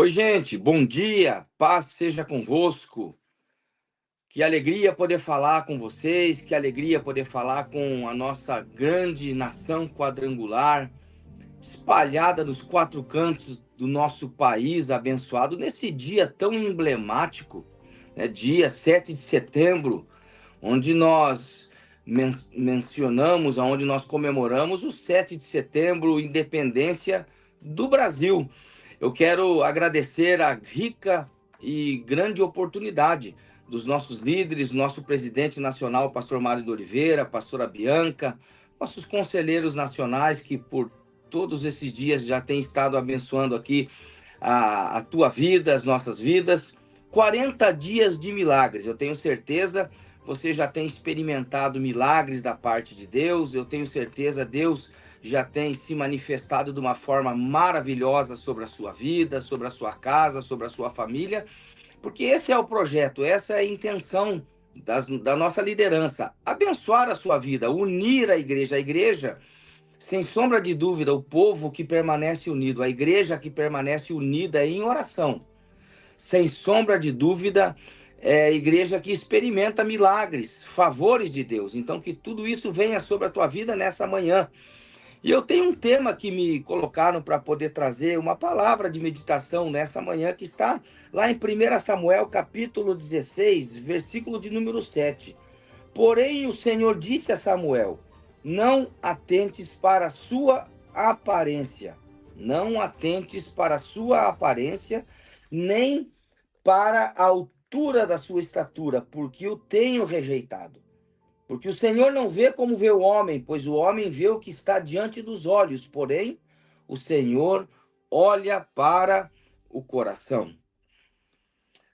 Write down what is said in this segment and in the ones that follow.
Oi, gente, bom dia, paz seja convosco. Que alegria poder falar com vocês, que alegria poder falar com a nossa grande nação quadrangular, espalhada nos quatro cantos do nosso país abençoado, nesse dia tão emblemático, né, dia 7 de setembro, onde nós mencionamos, onde nós comemoramos o 7 de setembro, independência do Brasil. Eu quero agradecer a rica e grande oportunidade dos nossos líderes, nosso presidente nacional, pastor Mário de Oliveira, pastora Bianca, nossos conselheiros nacionais que por todos esses dias já têm estado abençoando aqui a tua vida, as nossas vidas. 40 dias de milagres, eu tenho certeza, você já tem experimentado milagres da parte de Deus, eu tenho certeza, Deus já tem se manifestado de uma forma maravilhosa sobre a sua vida, sobre a sua casa, sobre a sua família, porque esse é o projeto, essa é a intenção da nossa liderança, abençoar a sua vida, unir a igreja, sem sombra de dúvida, o povo que permanece unido, a igreja que permanece unida em oração, sem sombra de dúvida, é a igreja que experimenta milagres, favores de Deus. Então, que tudo isso venha sobre a tua vida nessa manhã. E eu tenho um tema que me colocaram para poder trazer uma palavra de meditação nessa manhã, que está lá em 1 Samuel, capítulo 16, versículo de número 7. Porém, o Senhor disse a Samuel: não atentes para a sua aparência. Não atentes para a sua aparência, nem para a altura da sua estatura, porque o tenho rejeitado. Porque o Senhor não vê como vê o homem, pois o homem vê o que está diante dos olhos, porém, o Senhor olha para o coração.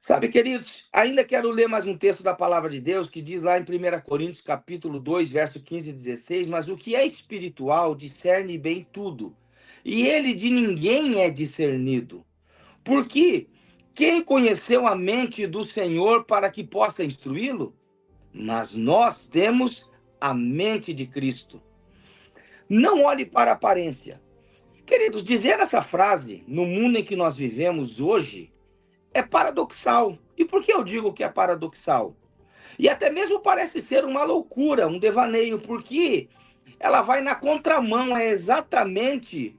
Sabe, queridos, ainda quero ler mais um texto da palavra de Deus, que diz lá em 1 Coríntios, capítulo 2, verso 15 e 16, mas o que é espiritual discerne bem tudo, e ele de ninguém é discernido. Porque quem conheceu a mente do Senhor para que possa instruí-lo? Mas nós temos a mente de Cristo. Não olhe para a aparência. Queridos, dizer essa frase no mundo em que nós vivemos hoje é paradoxal. E por que eu digo que é paradoxal? E até mesmo parece ser uma loucura, um devaneio, porque ela vai na contramão, é exatamente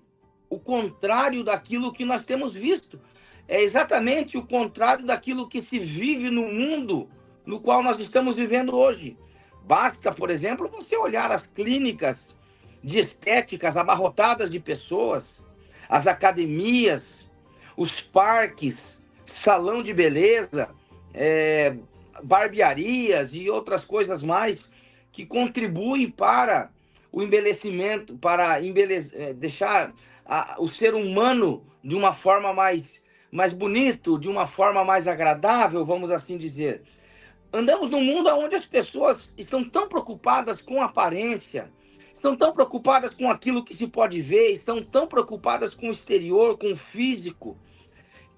o contrário daquilo que nós temos visto. É exatamente o contrário daquilo que se vive no mundo no qual nós estamos vivendo hoje. Basta, por exemplo, você olhar as clínicas de estéticas abarrotadas de pessoas, as academias, os parques, salão de beleza, barbearias e outras coisas mais que contribuem para o envelhecimento, para deixar o ser humano de uma forma mais bonito, de uma forma mais agradável, vamos assim dizer. Andamos num mundo onde as pessoas estão tão preocupadas com a aparência, estão tão preocupadas com aquilo que se pode ver, estão tão preocupadas com o exterior, com o físico,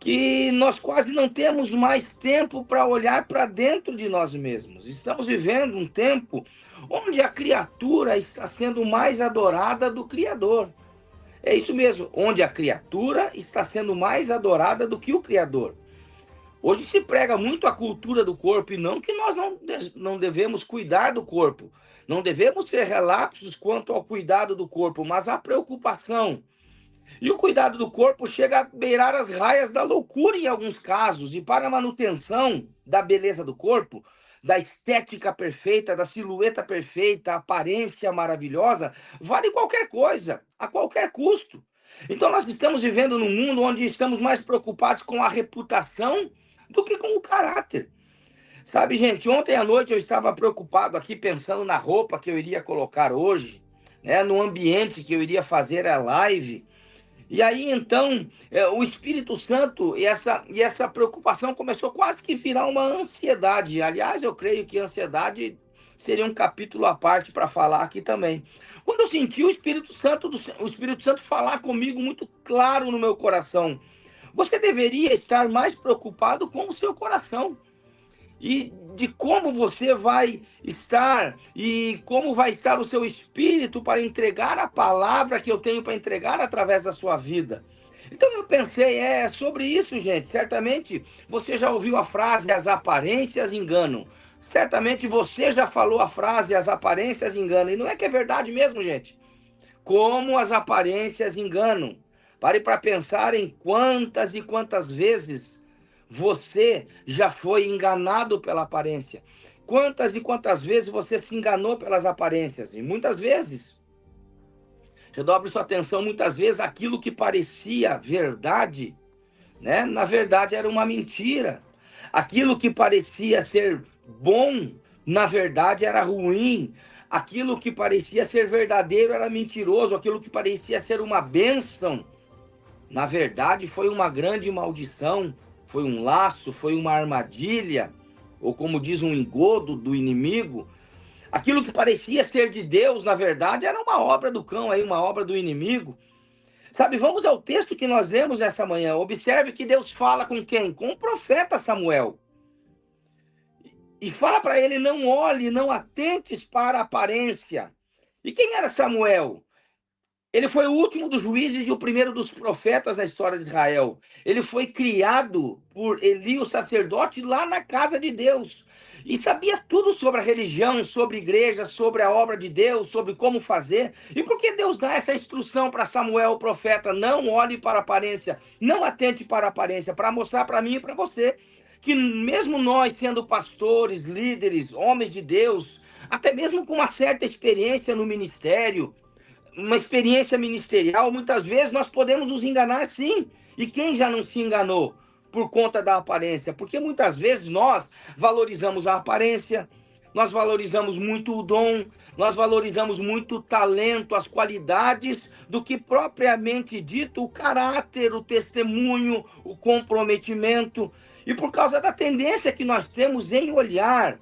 que nós quase não temos mais tempo para olhar para dentro de nós mesmos. Estamos vivendo um tempo onde a criatura está sendo mais adorada do Criador. É isso mesmo, onde a criatura está sendo mais adorada do que o Criador. Hoje se prega muito a cultura do corpo, e não que nós não devemos cuidar do corpo, não devemos ter relapsos quanto ao cuidado do corpo, mas a preocupação. E o cuidado do corpo chega a beirar as raias da loucura em alguns casos, e para a manutenção da beleza do corpo, da estética perfeita, da silhueta perfeita, a aparência maravilhosa, vale qualquer coisa, a qualquer custo. Então nós estamos vivendo num mundo onde estamos mais preocupados com a reputação do que com o caráter. Sabe, gente, ontem à noite eu estava preocupado aqui pensando na roupa que eu iria colocar hoje, né, no ambiente que eu iria fazer a live. E aí, então, o Espírito Santo e essa preocupação começou quase que virar uma ansiedade. Aliás, eu creio que ansiedade seria um capítulo à parte para falar aqui também. Quando eu senti o Espírito Santo falar comigo muito claro no meu coração, você deveria estar mais preocupado com o seu coração e de como você vai estar e como vai estar o seu espírito para entregar a palavra que eu tenho para entregar através da sua vida. Então eu pensei, sobre isso, gente. Certamente você já ouviu a frase, as aparências enganam. Certamente você já falou a frase, as aparências enganam. E não é que é verdade mesmo, gente? Como as aparências enganam. Pare para pensar em quantas e quantas vezes você já foi enganado pela aparência. Quantas e quantas vezes você se enganou pelas aparências. E muitas vezes, redobre sua atenção, muitas vezes aquilo que parecia verdade, né, na verdade era uma mentira. Aquilo que parecia ser bom, na verdade era ruim. Aquilo que parecia ser verdadeiro era mentiroso. Aquilo que parecia ser uma bênção, na verdade foi uma grande maldição. Foi um laço, foi uma armadilha, ou como diz, um engodo do inimigo. Aquilo que parecia ser de Deus, na verdade, era uma obra do cão, aí, uma obra do inimigo. Sabe, vamos ao texto que nós lemos nessa manhã. Observe que Deus fala com quem? Com o profeta Samuel. E fala para ele, não olhe, não atentes para a aparência. E quem era Samuel? Ele foi o último dos juízes e o primeiro dos profetas na história de Israel. Ele foi criado por Eli, o sacerdote, lá na casa de Deus. E sabia tudo sobre a religião, sobre a igreja, sobre a obra de Deus, sobre como fazer. E por que Deus dá essa instrução para Samuel, o profeta? Não olhe para a aparência, não atente para a aparência, para mostrar para mim e para você que mesmo nós, sendo pastores, líderes, homens de Deus, até mesmo com uma certa experiência no ministério, uma experiência ministerial, muitas vezes nós podemos nos enganar sim. E quem já não se enganou por conta da aparência? Porque muitas vezes nós valorizamos a aparência, nós valorizamos muito o dom, nós valorizamos muito o talento, as qualidades, do que propriamente dito o caráter, o testemunho, o comprometimento. E por causa da tendência que nós temos em olhar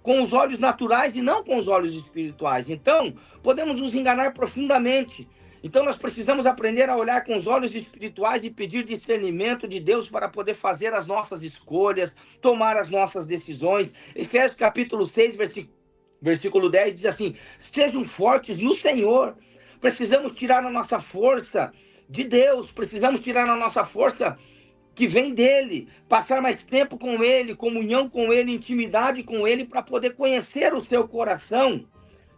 com os olhos naturais e não com os olhos espirituais. Então, podemos nos enganar profundamente. Então, nós precisamos aprender a olhar com os olhos espirituais e pedir discernimento de Deus para poder fazer as nossas escolhas, tomar as nossas decisões. Efésios capítulo 6, versículo 10 diz assim: sejam fortes no Senhor. Precisamos tirar a nossa força de Deus, precisamos tirar a nossa força que vem dele, passar mais tempo com ele, comunhão com ele, intimidade com ele, para poder conhecer o seu coração.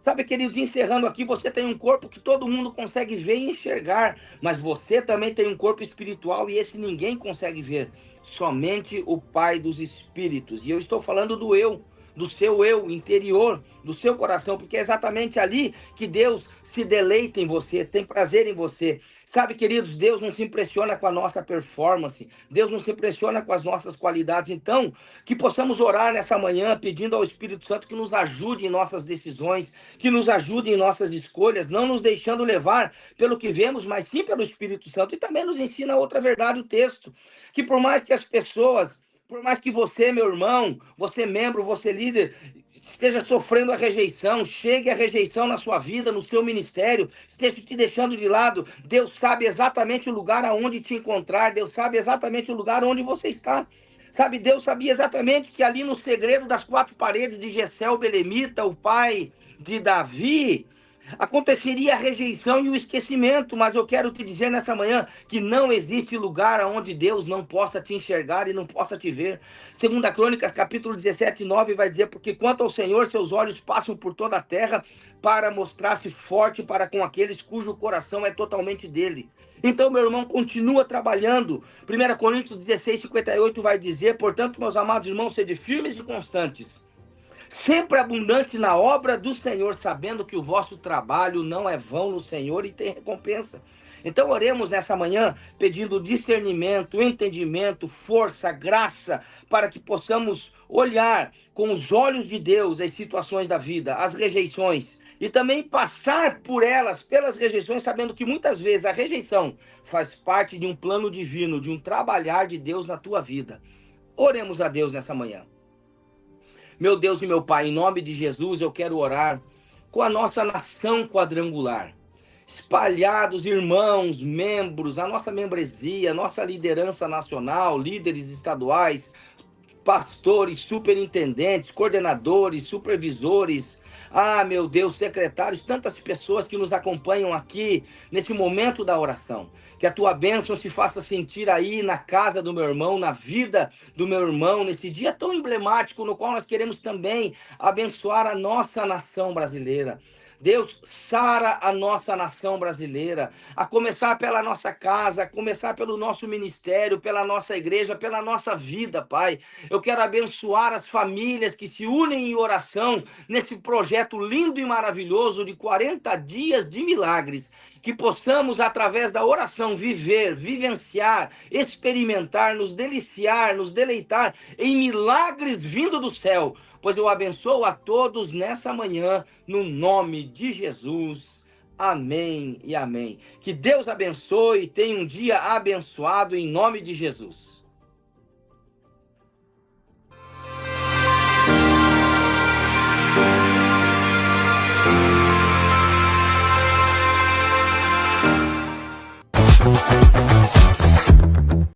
Sabe, queridos, encerrando aqui, você tem um corpo que todo mundo consegue ver e enxergar, mas você também tem um corpo espiritual e esse ninguém consegue ver, somente o Pai dos Espíritos. E eu estou falando do eu, do seu eu interior, do seu coração, porque é exatamente ali que Deus se deleita em você, tem prazer em você. Sabe, queridos, Deus não se impressiona com a nossa performance, Deus não se impressiona com as nossas qualidades. Então, que possamos orar nessa manhã, pedindo ao Espírito Santo que nos ajude em nossas decisões, que nos ajude em nossas escolhas, não nos deixando levar pelo que vemos, mas sim pelo Espírito Santo. E também nos ensina outra verdade o texto, que por mais que as pessoas, por mais que você, meu irmão, você membro, você líder, esteja sofrendo a rejeição, chegue a rejeição na sua vida, no seu ministério, esteja te deixando de lado, Deus sabe exatamente o lugar aonde te encontrar, Deus sabe exatamente o lugar onde você está. Sabe, Deus sabia exatamente que ali no segredo das quatro paredes de Jessé, o belemita, o pai de Davi, aconteceria a rejeição e o esquecimento, mas eu quero te dizer nessa manhã que não existe lugar onde Deus não possa te enxergar e não possa te ver. 2 Crônicas, capítulo 17, 9, vai dizer: porque quanto ao Senhor, seus olhos passam por toda a terra para mostrar-se forte para com aqueles cujo coração é totalmente dele. Então, meu irmão, continua trabalhando. 1 Coríntios 16, 58 vai dizer: portanto, meus amados irmãos, sede firmes e constantes, sempre abundante na obra do Senhor, sabendo que o vosso trabalho não é vão no Senhor e tem recompensa. Então oremos nessa manhã pedindo discernimento, entendimento, força, graça, para que possamos olhar com os olhos de Deus as situações da vida, as rejeições, e também passar por elas, pelas rejeições, sabendo que muitas vezes a rejeição faz parte de um plano divino, de um trabalhar de Deus na tua vida. Oremos a Deus nessa manhã. Meu Deus e meu Pai, em nome de Jesus, eu quero orar com a nossa nação quadrangular. Espalhados, irmãos, membros, a nossa membresia, a nossa liderança nacional, líderes estaduais, pastores, superintendentes, coordenadores, supervisores, meu Deus, secretários, tantas pessoas que nos acompanham aqui nesse momento da oração. Que a tua bênção se faça sentir aí na casa do meu irmão, na vida do meu irmão, nesse dia tão emblemático no qual nós queremos também abençoar a nossa nação brasileira. Deus, sara a nossa nação brasileira, a começar pela nossa casa, a começar pelo nosso ministério, pela nossa igreja, pela nossa vida, Pai. Eu quero abençoar as famílias que se unem em oração nesse projeto lindo e maravilhoso de 40 dias de milagres. Que possamos, através da oração, viver, vivenciar, experimentar, nos deliciar, nos deleitar em milagres vindo do céu. Pois eu abençoo a todos nessa manhã, no nome de Jesus. Amém e amém. Que Deus abençoe e tenha um dia abençoado em nome de Jesus.